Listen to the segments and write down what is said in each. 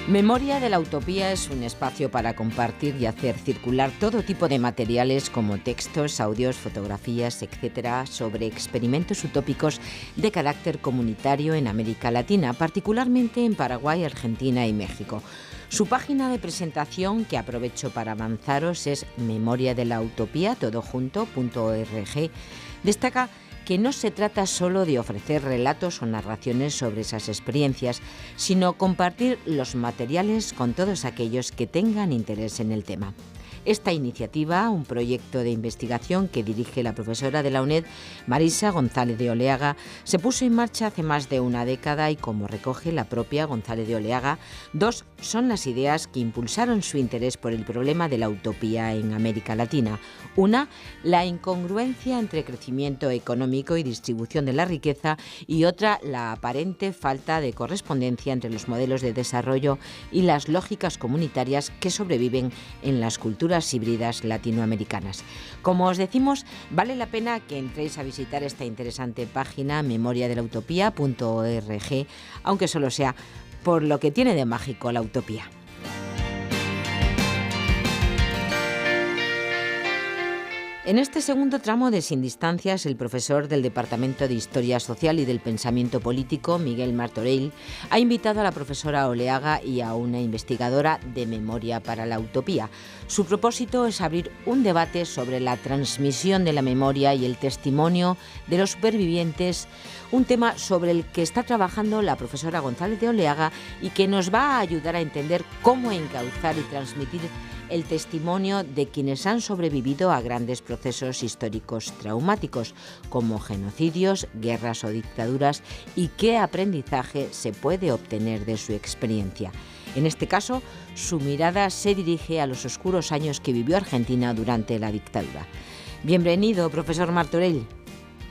Memoria de la Utopía es un espacio para compartir y hacer circular todo tipo de materiales como textos, audios, fotografías, etcétera, sobre experimentos utópicos de carácter comunitario en América Latina, particularmente en Paraguay, Argentina y México. Su página de presentación, que aprovecho para avanzaros, es memoriadelautopia.org. Destaca que no se trata solo de ofrecer relatos o narraciones sobre esas experiencias, sino compartir los materiales con todos aquellos que tengan interés en el tema. Esta iniciativa, un proyecto de investigación que dirige la profesora de la UNED, Marisa González de Oleaga, se puso en marcha hace más de una década y, como recoge la propia González de Oleaga, dos son las ideas que impulsaron su interés por el problema de la utopía en América Latina. Una, la incongruencia entre crecimiento económico y distribución de la riqueza, y otra, la aparente falta de correspondencia entre los modelos de desarrollo y las lógicas comunitarias que sobreviven en las culturas híbridas latinoamericanas. Como os decimos, vale la pena que entréis a visitar esta interesante página memoriadelautopia.org, aunque solo sea por lo que tiene de mágico la utopía. En este segundo tramo de Sin Distancias, el profesor del Departamento de Historia Social y del Pensamiento Político, Miguel Martorell, ha invitado a la profesora Oleaga y a una investigadora de Memoria para la Utopía. Su propósito es abrir un debate sobre la transmisión de la memoria y el testimonio de los supervivientes, un tema sobre el que está trabajando la profesora González de Oleaga y que nos va a ayudar a entender cómo encauzar y transmitir el testimonio de quienes han sobrevivido a grandes procesos históricos traumáticos, como genocidios, guerras o dictaduras, y qué aprendizaje se puede obtener de su experiencia. En este caso, su mirada se dirige a los oscuros años que vivió Argentina durante la dictadura. Bienvenido, profesor Martorell.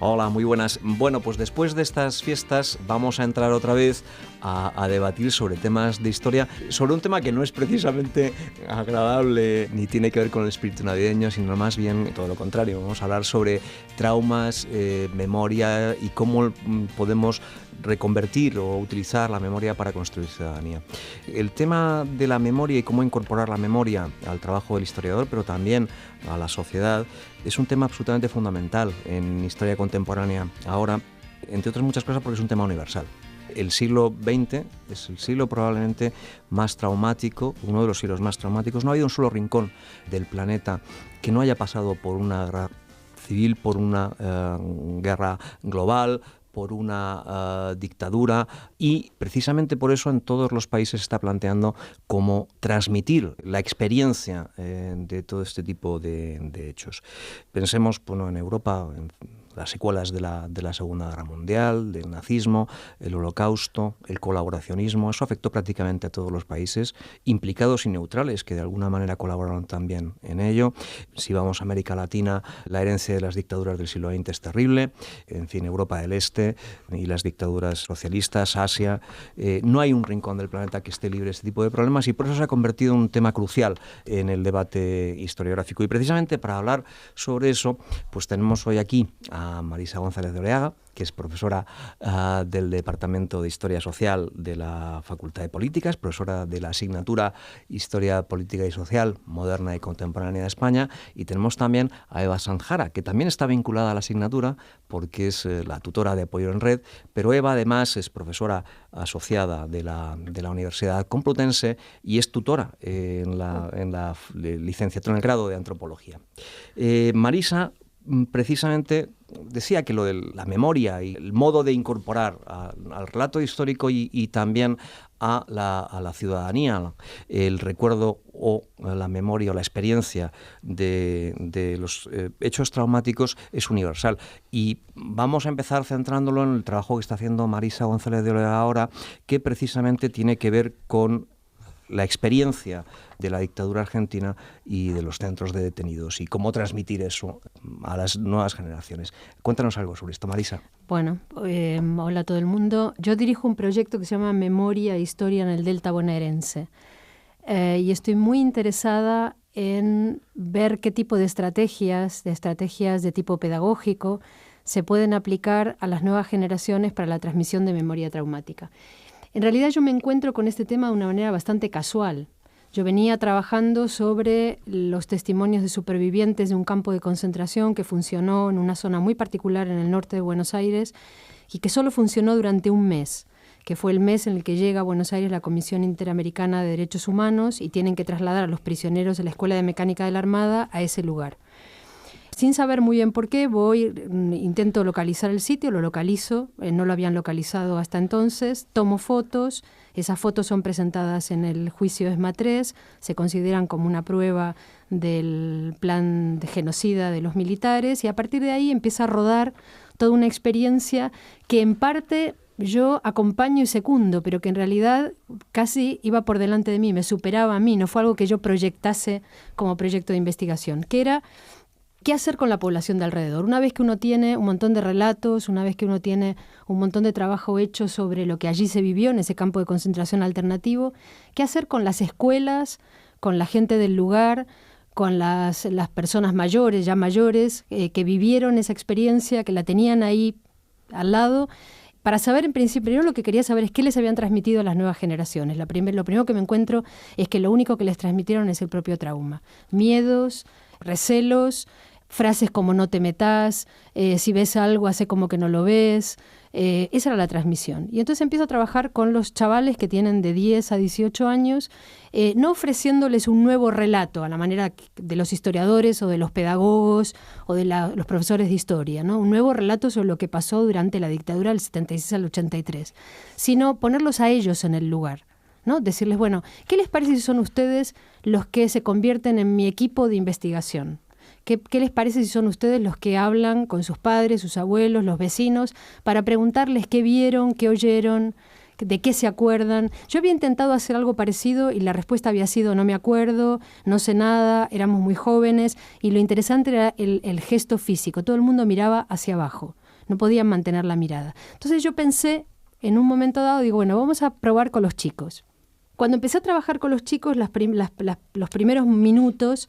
Hola, muy buenas. Bueno, pues después de estas fiestas vamos a entrar otra vez a debatir sobre temas de historia, sobre un tema que no es precisamente agradable ni tiene que ver con el espíritu navideño, sino más bien todo lo contrario. Vamos a hablar sobre traumas, memoria y cómo podemos reconvertir o utilizar la memoria para construir ciudadanía. El tema de la memoria y cómo incorporar la memoria al trabajo del historiador, pero también a la sociedad, es un tema absolutamente fundamental en historia contemporánea ahora, entre otras muchas cosas porque es un tema universal. El siglo XX es el siglo probablemente más traumático, uno de los siglos más traumáticos. No ha habido un solo rincón del planeta que no haya pasado por una guerra civil, por una guerra global, por una dictadura, y precisamente por eso en todos los países se está planteando cómo transmitir la experiencia de todo este tipo de hechos. Pensemos en Europa, en las secuelas de la Segunda Guerra Mundial, del nazismo, el Holocausto, el colaboracionismo. Eso afectó prácticamente a todos los países, implicados y neutrales, que de alguna manera colaboraron también en ello. Si vamos a América Latina, la herencia de las dictaduras del siglo XX es terrible. En fin, Europa del Este y las dictaduras socialistas, Asia. No hay un rincón del planeta que esté libre de este tipo de problemas, y por eso se ha convertido en un tema crucial en el debate historiográfico. Y precisamente para hablar sobre eso, pues tenemos hoy aquí a Marisa González de Oleaga, que es profesora del Departamento de Historia Social de la Facultad de Políticas, profesora de la asignatura Historia Política y Social Moderna y Contemporánea de España, y tenemos también a Eva Sanjara, que también está vinculada a la asignatura porque es la tutora de apoyo en red, pero Eva además es profesora asociada de la Universidad Complutense y es tutora en la licenciatura en el grado de Antropología. Marisa precisamente decía que lo de la memoria y el modo de incorporar al relato histórico y también a la ciudadanía el recuerdo o la memoria o la experiencia de los hechos traumáticos es universal. Y vamos a empezar centrándolo en el trabajo que está haciendo Marisa González de Oleaga ahora, que precisamente tiene que ver con la experiencia de la dictadura argentina y de los centros de detenidos y cómo transmitir eso a las nuevas generaciones. Cuéntanos algo sobre esto, Marisa. Bueno, hola a todo el mundo. Yo dirijo un proyecto que se llama Memoria e Historia en el Delta Bonaerense y estoy muy interesada en ver qué tipo de estrategias de tipo pedagógico se pueden aplicar a las nuevas generaciones para la transmisión de memoria traumática. En realidad yo me encuentro con este tema de una manera bastante casual. Yo venía trabajando sobre los testimonios de supervivientes de un campo de concentración que funcionó en una zona muy particular en el norte de Buenos Aires y que solo funcionó durante un mes, que fue el mes en el que llega a Buenos Aires la Comisión Interamericana de Derechos Humanos y tienen que trasladar a los prisioneros de la Escuela de Mecánica de la Armada a ese lugar. Sin saber muy bien por qué, intento localizar el sitio, lo localizo, no lo habían localizado hasta entonces, tomo fotos, esas fotos son presentadas en el juicio ESMA 3, se consideran como una prueba del plan de genocida de los militares y a partir de ahí empieza a rodar toda una experiencia que en parte yo acompaño y secundo, pero que en realidad casi iba por delante de mí, me superaba a mí, no fue algo que yo proyectase como proyecto de investigación, que era ¿qué hacer con la población de alrededor? Una vez que uno tiene un montón de relatos, una vez que uno tiene un montón de trabajo hecho sobre lo que allí se vivió en ese campo de concentración alternativo, ¿qué hacer con las escuelas, con la gente del lugar, con las personas mayores, ya mayores, que vivieron esa experiencia, que la tenían ahí al lado? Para saber, en principio, yo lo que quería saber es qué les habían transmitido a las nuevas generaciones. Lo primero que me encuentro es que lo único que les transmitieron es el propio trauma. Miedos, recelos, frases como no te metas, si ves algo, hace como que no lo ves. Esa era la transmisión. Y entonces empiezo a trabajar con los chavales que tienen de 10 a 18 años, no ofreciéndoles un nuevo relato a la manera de los historiadores o de los pedagogos o de los profesores de historia, ¿no? Un nuevo relato sobre lo que pasó durante la dictadura del 76 al 83, sino ponerlos a ellos en el lugar, ¿no? Decirles, bueno, ¿qué les parece si son ustedes los que se convierten en mi equipo de investigación? ¿Qué les parece si son ustedes los que hablan con sus padres, sus abuelos, los vecinos, para preguntarles qué vieron, qué oyeron, de qué se acuerdan? Yo había intentado hacer algo parecido y la respuesta había sido no me acuerdo, no sé nada, éramos muy jóvenes y lo interesante era el gesto físico. Todo el mundo miraba hacia abajo, no podían mantener la mirada. Entonces yo pensé, en un momento dado, digo, bueno, vamos a probar con los chicos. Cuando empecé a trabajar con los chicos, los primeros minutos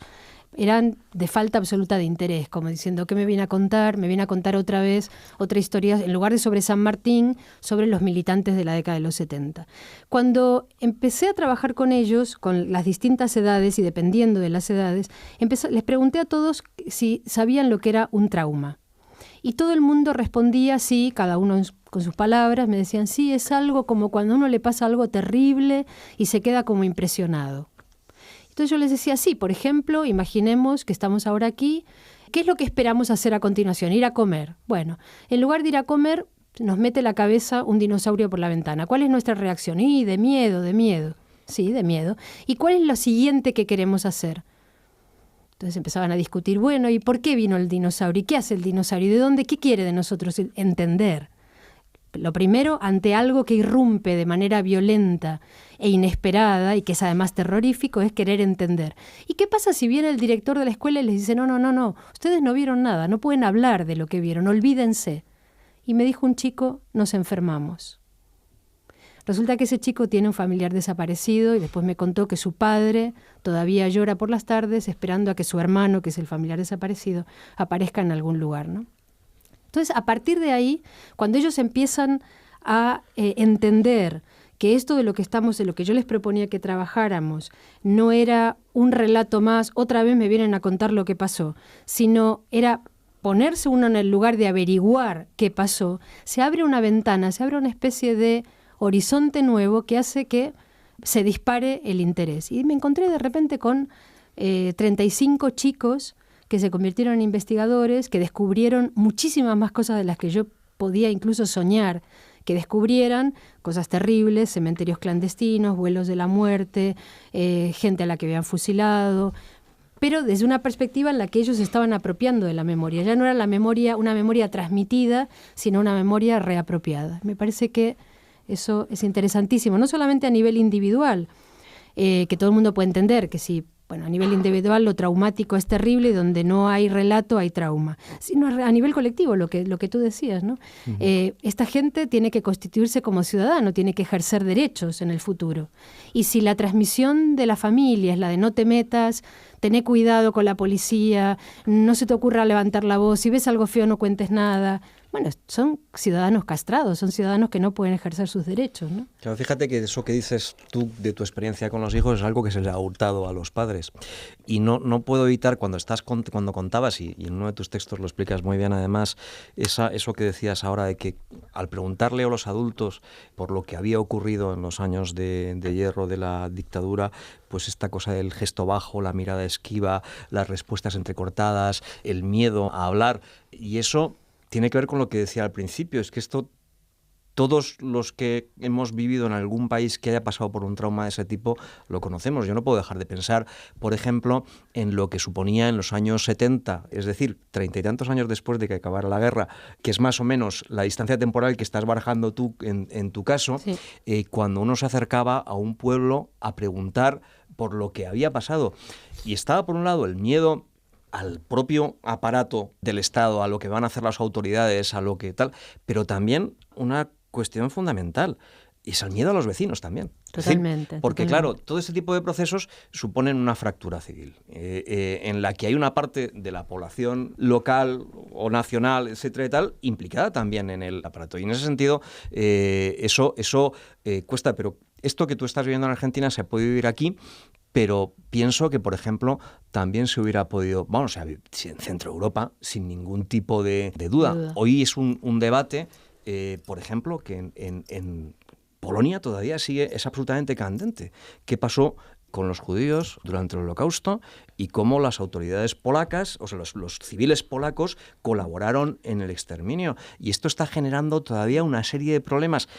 eran de falta absoluta de interés, como diciendo, ¿qué me viene a contar? Me viene a contar otra vez otra historia, en lugar de sobre San Martín, sobre los militantes de la década de los 70. Cuando empecé a trabajar con ellos, con las distintas edades y dependiendo de las edades, les pregunté a todos si sabían lo que era un trauma. Y todo el mundo respondía sí, cada uno con sus palabras, me decían, sí, es algo como cuando a uno le pasa algo terrible y se queda como impresionado. Entonces yo les decía, sí, por ejemplo, imaginemos que estamos ahora aquí, ¿qué es lo que esperamos hacer a continuación? Ir a comer. Bueno, en lugar de ir a comer, nos mete la cabeza un dinosaurio por la ventana. ¿Cuál es nuestra reacción? De miedo, de miedo. Sí, de miedo. ¿Y cuál es lo siguiente que queremos hacer? Entonces empezaban a discutir, bueno, ¿y por qué vino el dinosaurio? ¿Y qué hace el dinosaurio? ¿Y de dónde? ¿Qué quiere de nosotros? Entender. Lo primero, ante algo que irrumpe de manera violenta e inesperada y que es además terrorífico, es querer entender. ¿Y qué pasa si viene el director de la escuela y les dice, no, ustedes no vieron nada, no pueden hablar de lo que vieron, olvídense? Y me dijo un chico, nos enfermamos. Resulta que ese chico tiene un familiar desaparecido y después me contó que su padre todavía llora por las tardes esperando a que su hermano, que es el familiar desaparecido, aparezca en algún lugar, ¿no? Entonces, a partir de ahí, cuando ellos empiezan a entender que esto de lo que yo les proponía que trabajáramos no era un relato más, otra vez me vienen a contar lo que pasó, sino era ponerse uno en el lugar de averiguar qué pasó, se abre una ventana, se abre una especie de horizonte nuevo que hace que se dispare el interés. Y me encontré de repente con 35 chicos que se convirtieron en investigadores, que descubrieron muchísimas más cosas de las que yo podía incluso soñar que descubrieran, cosas terribles, cementerios clandestinos, vuelos de la muerte, gente a la que habían fusilado, pero desde una perspectiva en la que ellos estaban apropiando de la memoria. Ya no era la memoria, una memoria transmitida, sino una memoria reapropiada. Me parece que eso es interesantísimo, no solamente a nivel individual, que todo el mundo puede entender que si, a nivel individual lo traumático es terrible y donde no hay relato hay trauma, sino a nivel colectivo, lo que tú decías, ¿no? Uh-huh. Esta gente tiene que constituirse como ciudadano, tiene que ejercer derechos en el futuro. Y si la transmisión de la familia es la de no te metas, tené cuidado con la policía, no se te ocurra levantar la voz, si ves algo feo no cuentes nada, bueno, son ciudadanos castrados, son ciudadanos que no pueden ejercer sus derechos, ¿no? Claro, fíjate que eso que dices tú de tu experiencia con los hijos es algo que se le ha hurtado a los padres. Y no puedo evitar, cuando contabas, y en uno de tus textos lo explicas muy bien además, eso que decías ahora de que al preguntarle a los adultos por lo que había ocurrido en los años de hierro de la dictadura, pues esta cosa del gesto bajo, la mirada esquiva, las respuestas entrecortadas, el miedo a hablar, y eso tiene que ver con lo que decía al principio, es que esto, todos los que hemos vivido en algún país que haya pasado por un trauma de ese tipo, lo conocemos. Yo no puedo dejar de pensar, por ejemplo, en lo que suponía en los años 70, es decir, 30 y tantos años después de que acabara la guerra, que es más o menos la distancia temporal que estás barajando tú en tu caso, sí. Cuando uno se acercaba a un pueblo a preguntar por lo que había pasado. Y estaba, por un lado, el miedo al propio aparato del Estado, a lo que van a hacer las autoridades, a lo que tal, pero también una cuestión fundamental, y es el miedo a los vecinos también. Totalmente. Es decir, porque claro, todo este tipo de procesos suponen una fractura civil, en la que hay una parte de la población local o nacional, etcétera y tal, implicada también en el aparato. Y en ese sentido, eso cuesta, pero esto que tú estás viviendo en Argentina se puede vivir aquí, pero pienso que, por ejemplo, también se hubiera podido, en Centro Europa, sin ningún tipo de duda. Hoy es un debate, por ejemplo, que en Polonia todavía es absolutamente candente. ¿Qué pasó con los judíos durante el Holocausto y cómo las autoridades polacas, o sea, los civiles polacos, colaboraron en el exterminio? Y esto está generando todavía una serie de problemas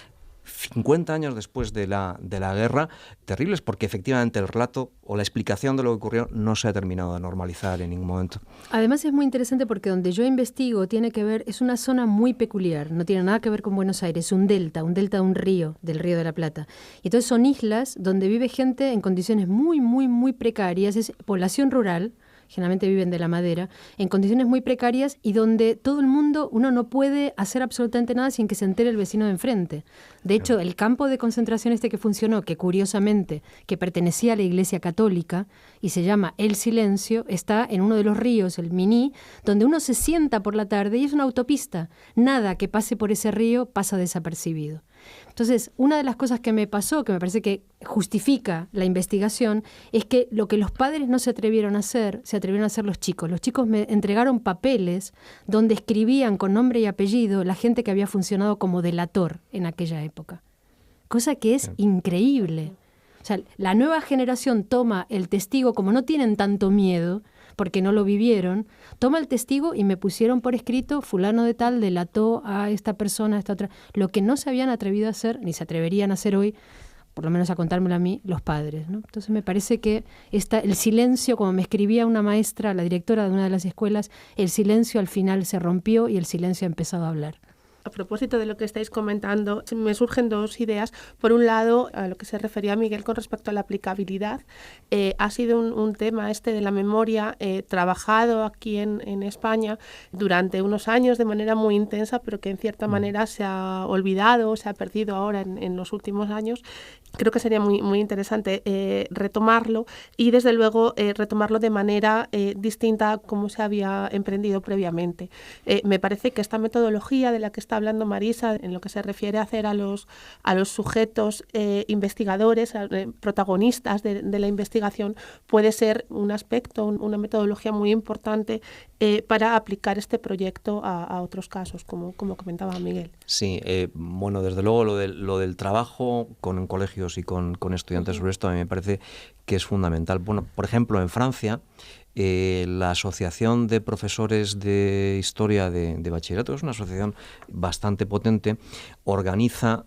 50 años después de la guerra, terribles, porque efectivamente el relato o la explicación de lo que ocurrió no se ha terminado de normalizar en ningún momento. Además es muy interesante porque donde yo investigo tiene que ver, es una zona muy peculiar, no tiene nada que ver con Buenos Aires, un delta de un río, del Río de la Plata. Y entonces son islas donde vive gente en condiciones muy, muy, muy precarias, es población rural, generalmente viven de la madera, en condiciones muy precarias y donde todo el mundo, uno no puede hacer absolutamente nada sin que se entere el vecino de enfrente. De hecho, el campo de concentración que funcionó, que curiosamente, que pertenecía a la Iglesia Católica y se llama El Silencio, está en uno de los ríos, el Miní, donde uno se sienta por la tarde y es una autopista. Nada que pase por ese río pasa desapercibido. Entonces, una de las cosas que me pasó, que me parece que justifica la investigación, es que lo que los padres no se atrevieron a hacer, se atrevieron a hacer los chicos. Los chicos me entregaron papeles donde escribían con nombre y apellido la gente que había funcionado como delator en aquella época. Cosa que es increíble. O sea, la nueva generación toma el testigo, como no tienen tanto miedo, porque no lo vivieron, toma el testigo y me pusieron por escrito, fulano de tal delató a esta persona, a esta otra, lo que no se habían atrevido a hacer, ni se atreverían a hacer hoy, por lo menos a contármelo a mí, los padres, ¿no? Entonces me parece que el silencio, como me escribía una maestra, la directora de una de las escuelas, el silencio al final se rompió y el silencio ha empezado a hablar. A propósito de lo que estáis comentando, me surgen dos ideas. Por un lado, a lo que se refería Miguel con respecto a la aplicabilidad, ha sido un tema de la memoria trabajado aquí en España durante unos años de manera muy intensa, pero que en cierta manera se ha olvidado, se ha perdido ahora en los últimos años. Creo que sería muy, muy interesante retomarlo y, desde luego, retomarlo de manera distinta a como se había emprendido previamente. Me parece que esta metodología de la que está hablando Marisa, en lo que se refiere a hacer a los sujetos investigadores, protagonistas de la investigación, puede ser un aspecto, una metodología muy importante para aplicar este proyecto a otros casos, como comentaba Miguel. Sí, desde luego lo del trabajo con colegios y con estudiantes sobre esto a mí me parece que es fundamental. Bueno, por ejemplo, en Francia, la Asociación de Profesores de Historia de Bachillerato, es una asociación bastante potente, organiza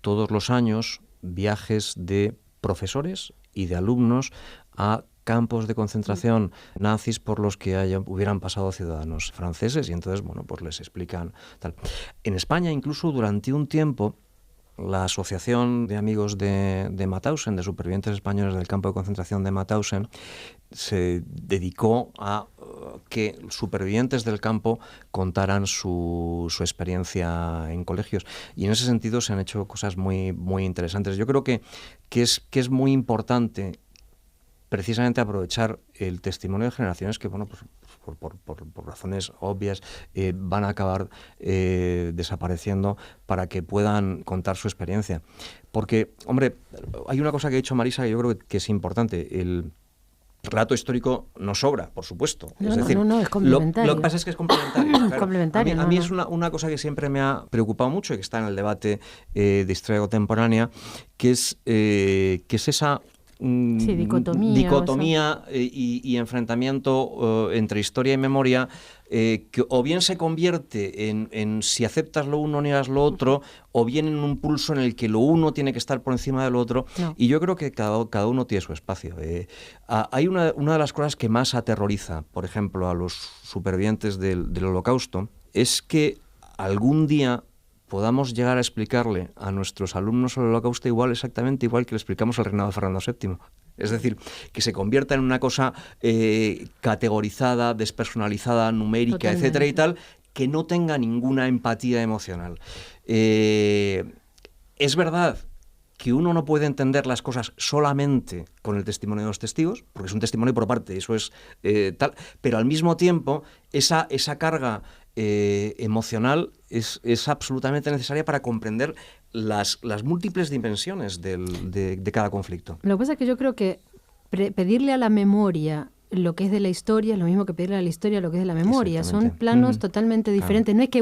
todos los años viajes de profesores y de alumnos a campos de concentración nazis por los que hubieran pasado ciudadanos franceses, y entonces, pues les explican tal. En España, incluso durante un tiempo, la Asociación de Amigos de Mauthausen, de supervivientes españoles del campo de concentración de Mauthausen, se dedicó a que supervivientes del campo contaran su experiencia en colegios. Y en ese sentido se han hecho cosas muy, muy interesantes. Yo creo que es muy importante precisamente aprovechar el testimonio de generaciones que, bueno, pues por razones obvias van a acabar desapareciendo para que puedan contar su experiencia. Porque, hombre, hay una cosa que ha dicho Marisa que yo creo que es importante. El relato histórico no sobra, por supuesto. No, es complementario. Lo que pasa es que es complementario. Claro. Complementario, a mí es una cosa que siempre me ha preocupado mucho y que está en el debate de historia contemporánea, que es esa dicotomía y enfrentamiento entre historia y memoria, que o bien se convierte en si aceptas lo uno niegas lo otro, o bien en un pulso en el que lo uno tiene que estar por encima del otro. No. Y yo creo que cada uno tiene su espacio. Hay una de las cosas que más aterroriza, por ejemplo, a los supervivientes del Holocausto, es que algún día podamos llegar a explicarle a nuestros alumnos el Holocausto exactamente igual que le explicamos el reinado de Fernando VII. Es decir, que se convierta en una cosa categorizada, despersonalizada, numérica, totalmente, etcétera y tal, que no tenga ninguna empatía emocional. Es verdad que uno no puede entender las cosas solamente con el testimonio de los testigos, porque es un testimonio por parte, eso es tal, pero al mismo tiempo esa carga emocional es absolutamente necesaria para comprender las múltiples dimensiones de cada conflicto. Lo que pasa es que yo creo que pedirle a la memoria lo que es de la historia es lo mismo que pedirle a la historia lo que es de la memoria. Son planos totalmente diferentes. Claro. No es que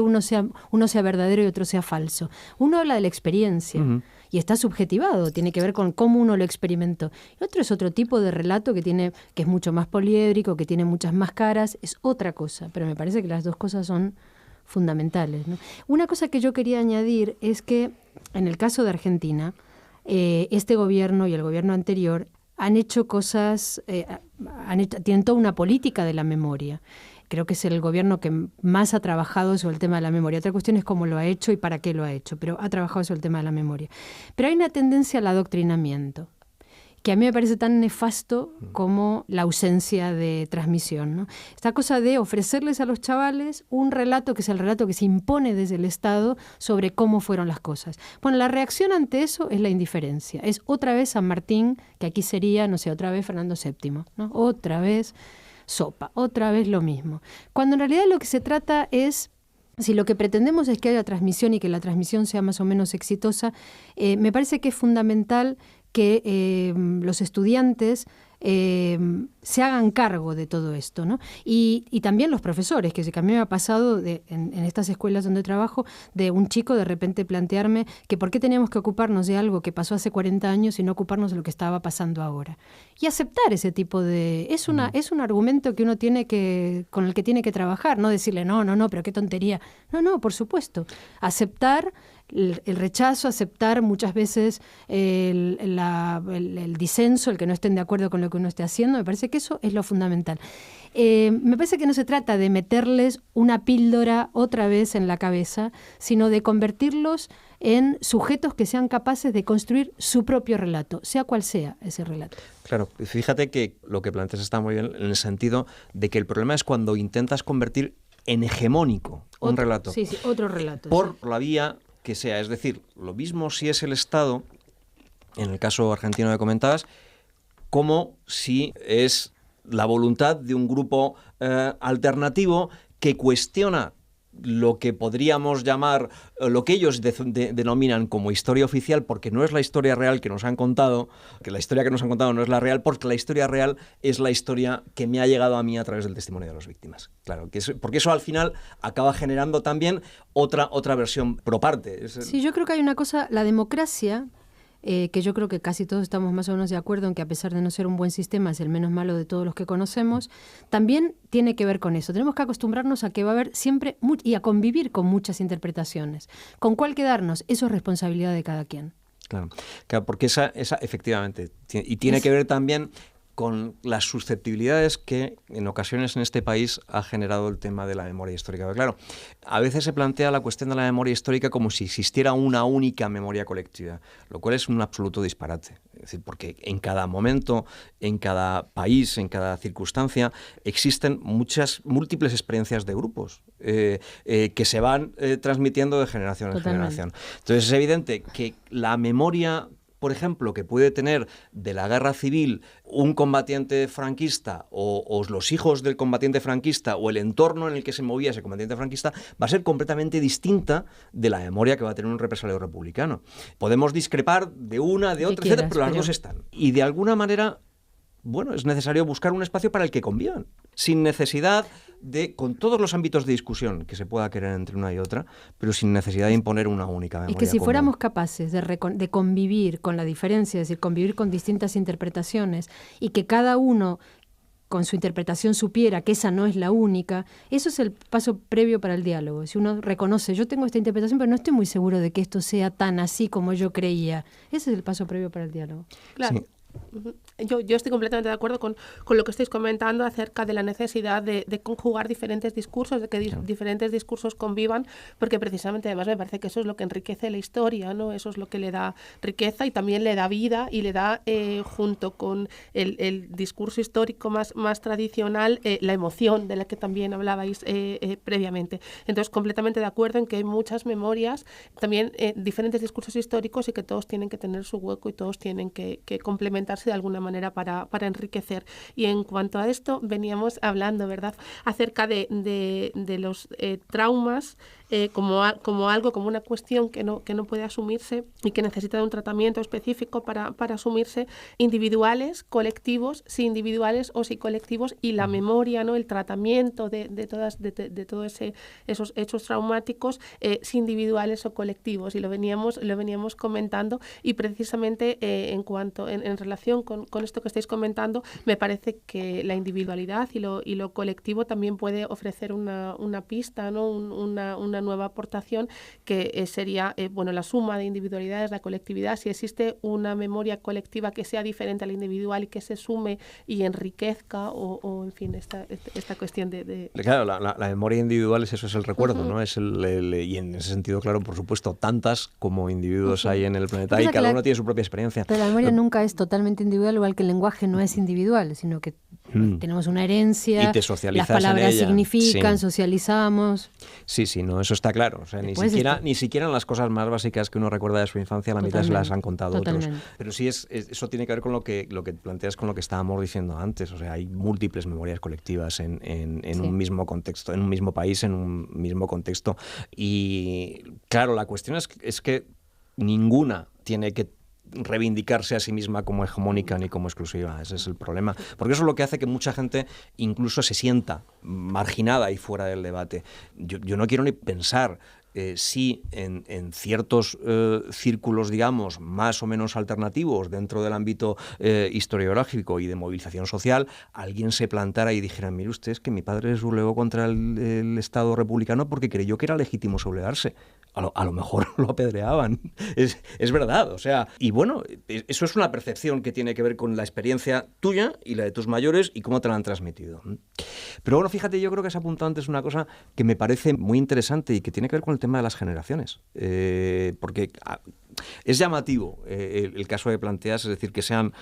uno sea verdadero y otro sea falso. Uno habla de la experiencia y está subjetivado, tiene que ver con cómo uno lo experimentó. Y otro es otro tipo de relato que es mucho más poliédrico, que tiene muchas más caras, es otra cosa. Pero me parece que las dos cosas son fundamentales, ¿no? Una cosa que yo quería añadir es que en el caso de Argentina, este gobierno y el gobierno anterior han hecho cosas, tienen toda una política de la memoria. Creo que es el gobierno que más ha trabajado sobre el tema de la memoria. Otra cuestión es cómo lo ha hecho y para qué lo ha hecho, pero ha trabajado sobre el tema de la memoria. Pero hay una tendencia al adoctrinamiento, que a mí me parece tan nefasto como la ausencia de transmisión, ¿no? Esta cosa de ofrecerles a los chavales un relato que es el relato que se impone desde el Estado sobre cómo fueron las cosas. Bueno, la reacción ante eso es la indiferencia. Es otra vez San Martín, que aquí sería, no sé, otra vez Fernando VII, ¿no? Otra vez sopa, otra vez lo mismo. Cuando en realidad lo que se trata es, si lo que pretendemos es que haya transmisión y que la transmisión sea más o menos exitosa, me parece que es fundamental que los estudiantes se hagan cargo de todo esto, ¿no? Y también los profesores, que a mí me ha pasado en estas escuelas donde trabajo, de un chico de repente plantearme que por qué teníamos que ocuparnos de algo que pasó hace 40 años y no ocuparnos de lo que estaba pasando ahora. Y aceptar ese tipo de... Es un argumento que uno con el que tiene que trabajar, no decirle no, pero qué tontería. No, por supuesto. Aceptar el rechazo, aceptar muchas veces el disenso, el que no estén de acuerdo con lo que uno esté haciendo. Me parece que eso es lo fundamental. Me parece que no se trata de meterles una píldora otra vez en la cabeza, sino de convertirlos en sujetos que sean capaces de construir su propio relato, sea cual sea ese relato. Claro, fíjate que lo que planteas está muy bien en el sentido de que el problema es cuando intentas convertir en hegemónico un relato. Sí, otro relato. Por la vía que sea. Es decir, lo mismo si es el Estado, en el caso argentino que comentabas, como si es la voluntad de un grupo alternativo que cuestiona lo que podríamos llamar, lo que ellos denominan como historia oficial, porque no es la historia real que nos han contado, que la historia que nos han contado no es la real, porque la historia real es la historia que me ha llegado a mí a través del testimonio de las víctimas. Claro, porque eso al final acaba generando también otra versión pro parte. Sí, yo creo que hay una cosa, la democracia, que yo creo que casi todos estamos más o menos de acuerdo en que a pesar de no ser un buen sistema es el menos malo de todos los que conocemos, también tiene que ver con eso. Tenemos que acostumbrarnos a que va a haber siempre y a convivir con muchas interpretaciones. ¿Con cuál quedarnos? Eso es responsabilidad de cada quien. Claro, porque esa efectivamente, y tiene que ver también con las susceptibilidades que en ocasiones en este país ha generado el tema de la memoria histórica. Pero claro, a veces se plantea la cuestión de la memoria histórica como si existiera una única memoria colectiva, lo cual es un absoluto disparate. Es decir, porque en cada momento, en cada país, en cada circunstancia, existen múltiples experiencias de grupos que se van transmitiendo de generación en generación. Entonces es evidente que la memoria por ejemplo, que puede tener de la guerra civil un combatiente franquista o los hijos del combatiente franquista o el entorno en el que se movía ese combatiente franquista va a ser completamente distinta de la memoria que va a tener un represario republicano. Podemos discrepar de una, de otra, etcétera, pero las dos están. Y de alguna manera, bueno, es necesario buscar un espacio para el que convivan, sin necesidad de, con todos los ámbitos de discusión que se pueda querer entre una y otra, pero sin necesidad de imponer una única memoria. Y que si común. fuéramos capaces de convivir con la diferencia, es decir, convivir con distintas interpretaciones, y que cada uno con su interpretación supiera que esa no es la única, eso es el paso previo para el diálogo. Si uno reconoce, yo tengo esta interpretación, pero no estoy muy seguro de que esto sea tan así como yo creía, ese es el paso previo para el diálogo. Claro. Sí. Yo estoy completamente de acuerdo con lo que estáis comentando acerca de la necesidad de conjugar diferentes discursos, de que diferentes discursos convivan, porque precisamente además me parece que eso es lo que enriquece la historia, ¿no? Eso es lo que le da riqueza y también le da vida y le da, junto con el discurso histórico más tradicional, la emoción de la que también hablabais previamente. Entonces, completamente de acuerdo en que hay muchas memorias, también diferentes discursos históricos, y que todos tienen que tener su hueco y todos tienen que complementarse de alguna manera para enriquecer. Y en cuanto a esto, veníamos hablando, ¿verdad?, acerca de los traumas como algo, como una cuestión que no puede asumirse y que necesita de un tratamiento específico para asumirse, individuales, colectivos, si individuales o si colectivos, y la memoria, ¿no?, el tratamiento de todos esos hechos traumáticos, si individuales o colectivos, y lo veníamos comentando, y precisamente en relación con esto que estáis comentando, me parece que la individualidad y lo colectivo también puede ofrecer una pista, ¿no?, una nueva aportación, que sería la suma de individualidades, la colectividad. Si existe una memoria colectiva que sea diferente a la individual y que se sume y enriquezca, o en fin, esta cuestión de... Claro, la memoria individual eso es el recuerdo, ¿no? Es y en ese sentido, claro, por supuesto, tantas como individuos hay en el planeta, y cada uno tiene su propia experiencia. Pero la memoria nunca es totalmente individual, igual que el lenguaje no es individual, sino que tenemos una herencia, y te socializas, las palabras en ella. significan, Sí. Socializamos. Sí, no, eso está claro. O sea, ni siquiera en las cosas más básicas que uno recuerda de su infancia, la mitad se las han contado otros. Pero sí, eso tiene que ver con lo que planteas, con lo que estábamos diciendo antes. O sea, hay múltiples memorias colectivas en un mismo contexto, en un mismo país, en un mismo contexto. Y claro, la cuestión es que ninguna tiene que reivindicarse a sí misma como hegemónica ni como exclusiva. Ese es el problema. Porque eso es lo que hace que mucha gente incluso se sienta marginada y fuera del debate. Yo no quiero ni pensar si en ciertos círculos, digamos, más o menos alternativos dentro del ámbito historiográfico y de movilización social, alguien se plantara y dijera: mire usted, es que mi padre sublevó contra el Estado republicano porque creyó que era legítimo sublevarse. A lo mejor lo apedreaban. Es verdad, o sea, y bueno, eso es una percepción que tiene que ver con la experiencia tuya y la de tus mayores y cómo te la han transmitido. Pero bueno, fíjate, yo creo que has apuntado antes una cosa que me parece muy interesante y que tiene que ver con el tema de las generaciones, porque es llamativo el caso que planteas, es decir, que sean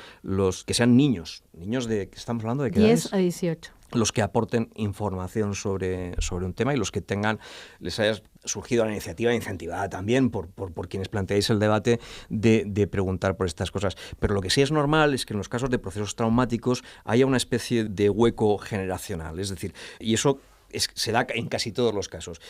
niños de, estamos hablando de qué 10 edades? a 18. Los que aporten información sobre un tema y los que les haya surgido la iniciativa incentivada también por quienes planteáis el debate de preguntar por estas cosas. Pero lo que sí es normal es que en los casos de procesos traumáticos haya una especie de hueco generacional, es decir, y eso se da en casi todos los casos.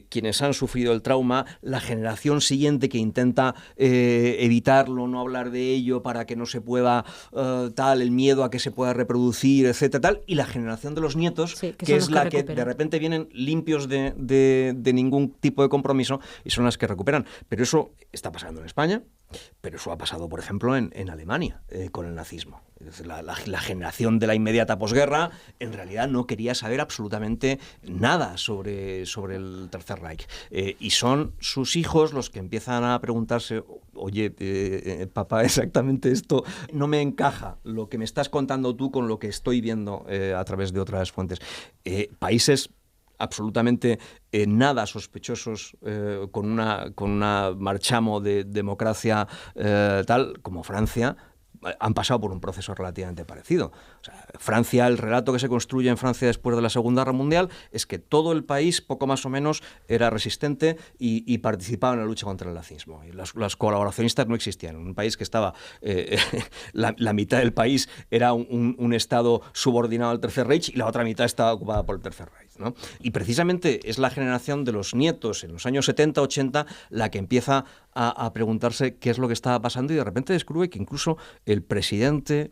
Quienes han sufrido el trauma, la generación siguiente que intenta evitarlo, no hablar de ello para que no se pueda el miedo a que se pueda reproducir, etcétera, y la generación de los nietos, que es la que de repente vienen limpios de ningún tipo de compromiso y son las que recuperan. Pero eso está pasando en España, pero eso ha pasado, por ejemplo, en Alemania con el nazismo. La generación de la inmediata posguerra en realidad no quería saber absolutamente nada sobre el Tercer Reich. Y son sus hijos los que empiezan a preguntarse: oye, papá, exactamente esto no me encaja, lo que me estás contando tú con lo que estoy viendo a través de otras fuentes. Países absolutamente nada sospechosos con una marchamo de democracia tal como Francia han pasado por un proceso relativamente parecido. O sea, Francia, el relato que se construye en Francia después de la Segunda Guerra Mundial es que todo el país, poco más o menos, era resistente y participaba en la lucha contra el nazismo. Y las colaboracionistas no existían. Un país que estaba... la mitad del país era un Estado subordinado al Tercer Reich y la otra mitad estaba ocupada por el Tercer Reich, ¿no? Y precisamente es la generación de los nietos en los años 70, 80 la que empieza a preguntarse qué es lo que estaba pasando y de repente descubre que incluso el presidente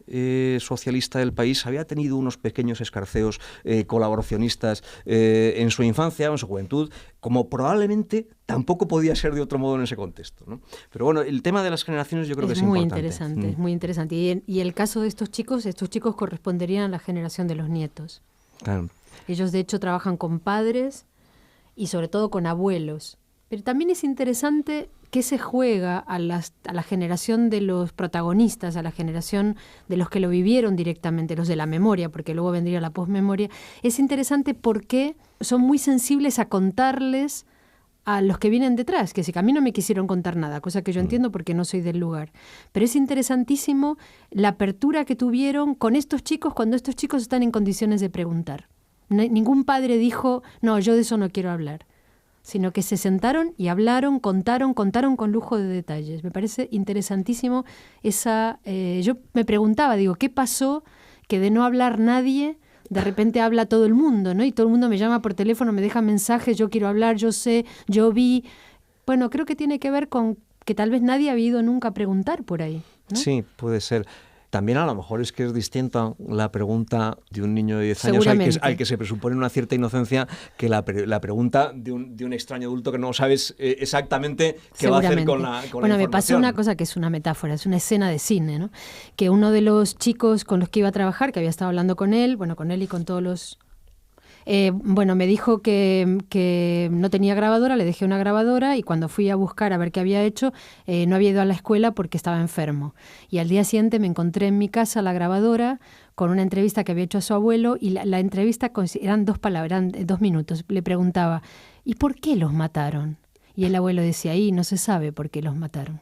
socialista del país había tenido unos pequeños escarceos colaboracionistas en su infancia o en su juventud, como probablemente tampoco podía ser de otro modo en ese contexto, ¿no? Pero bueno, el tema de las generaciones yo creo que es muy importante. Interesante, es muy interesante. Y el caso de estos chicos corresponderían a la generación de los nietos. Claro. Ellos de hecho trabajan con padres y sobre todo con abuelos. Pero también es interesante qué se juega a la generación de los protagonistas, a la generación de los que lo vivieron directamente, los de la memoria, porque luego vendría la posmemoria. Es interesante porque son muy sensibles a contarles a los que vienen detrás, que si a mí no me quisieron contar nada, cosa que yo entiendo porque no soy del lugar. Pero es interesantísimo la apertura que tuvieron con estos chicos cuando estos chicos están en condiciones de preguntar. Ningún padre dijo, no, yo de eso no quiero hablar, sino que se sentaron y hablaron, contaron con lujo de detalles. Me parece interesantísimo esa... yo me preguntaba, digo, ¿qué pasó que de no hablar nadie, de repente habla todo el mundo, ¿no? Y todo el mundo me llama por teléfono, me deja mensajes, yo quiero hablar, yo sé, yo vi... Bueno, creo que tiene que ver con que tal vez nadie había ido nunca a preguntar por ahí, ¿no? Sí, puede ser. También a lo mejor es que es distinta la pregunta de un niño de 10 años al que se presupone una cierta inocencia que la pregunta de un extraño adulto que no sabes exactamente qué va a hacer con la información. Me pasó una cosa que es una metáfora, es una escena de cine, ¿no? Que uno de los chicos con los que iba a trabajar, que había estado hablando con él y con todos los... me dijo que no tenía grabadora, le dejé una grabadora y cuando fui a buscar a ver qué había hecho, no había ido a la escuela porque estaba enfermo. Y al día siguiente me encontré en mi casa la grabadora con una entrevista que había hecho a su abuelo y la entrevista eran 2 palabras, eran 2 minutos. Le preguntaba, ¿y por qué los mataron? Y el abuelo decía, ahí no se sabe por qué los mataron.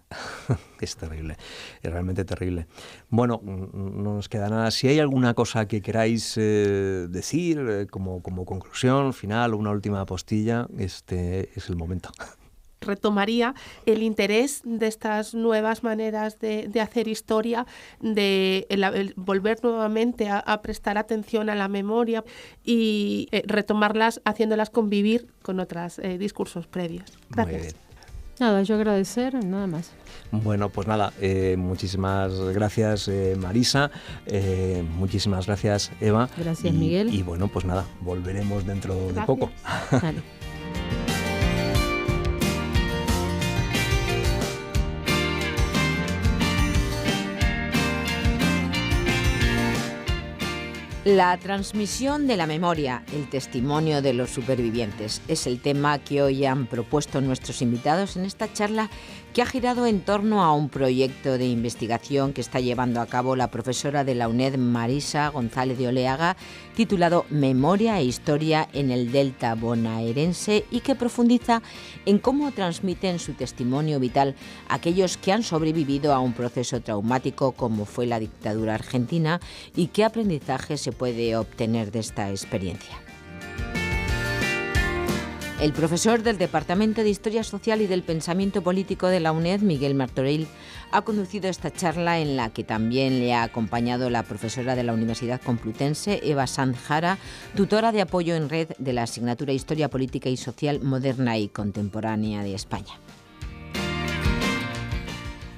Es terrible, es realmente terrible. Bueno, no nos queda nada. Si hay alguna cosa que queráis decir como conclusión, final o una última apostilla, este es el momento. Retomaría el interés de estas nuevas maneras de hacer historia, de el volver nuevamente a prestar atención a la memoria y retomarlas haciéndolas convivir con otros discursos previos. Gracias. Muy bien. Nada, yo agradecer, nada más. Bueno, pues nada, muchísimas gracias Marisa, muchísimas gracias Eva. Gracias Miguel. Y bueno, pues nada, volveremos dentro de poco. Vale. La transmisión de la memoria, el testimonio de los supervivientes, es el tema que hoy han propuesto nuestros invitados en esta charla que ha girado en torno a un proyecto de investigación que está llevando a cabo la profesora de la UNED, Marisa González de Oleaga, titulado Memoria e Historia en el Delta Bonaerense y que profundiza en cómo transmiten su testimonio vital aquellos que han sobrevivido a un proceso traumático como fue la dictadura argentina y qué aprendizaje se puede obtener de esta experiencia. El profesor del Departamento de Historia Social y del Pensamiento Político de la UNED, Miguel Martorell, ha conducido esta charla en la que también le ha acompañado la profesora de la Universidad Complutense, Eva Sanz Jara, tutora de apoyo en red de la asignatura Historia Política y Social Moderna y Contemporánea de España.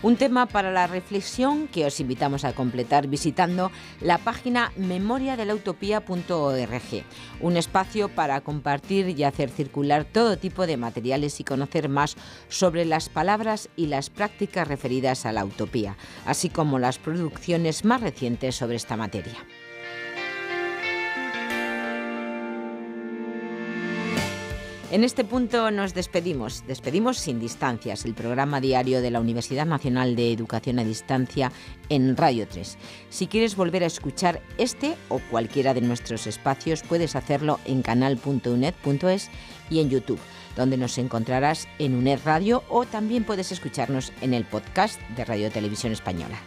Un tema para la reflexión que os invitamos a completar visitando la página memoriadelautopía.org, un espacio para compartir y hacer circular todo tipo de materiales y conocer más sobre las palabras y las prácticas referidas a la utopía, así como las producciones más recientes sobre esta materia. En este punto nos despedimos sin distancias, el programa diario de la Universidad Nacional de Educación a Distancia en Radio 3. Si quieres volver a escuchar este o cualquiera de nuestros espacios, puedes hacerlo en canal.uned.es y en YouTube, donde nos encontrarás en UNED Radio o también puedes escucharnos en el podcast de Radio Televisión Española.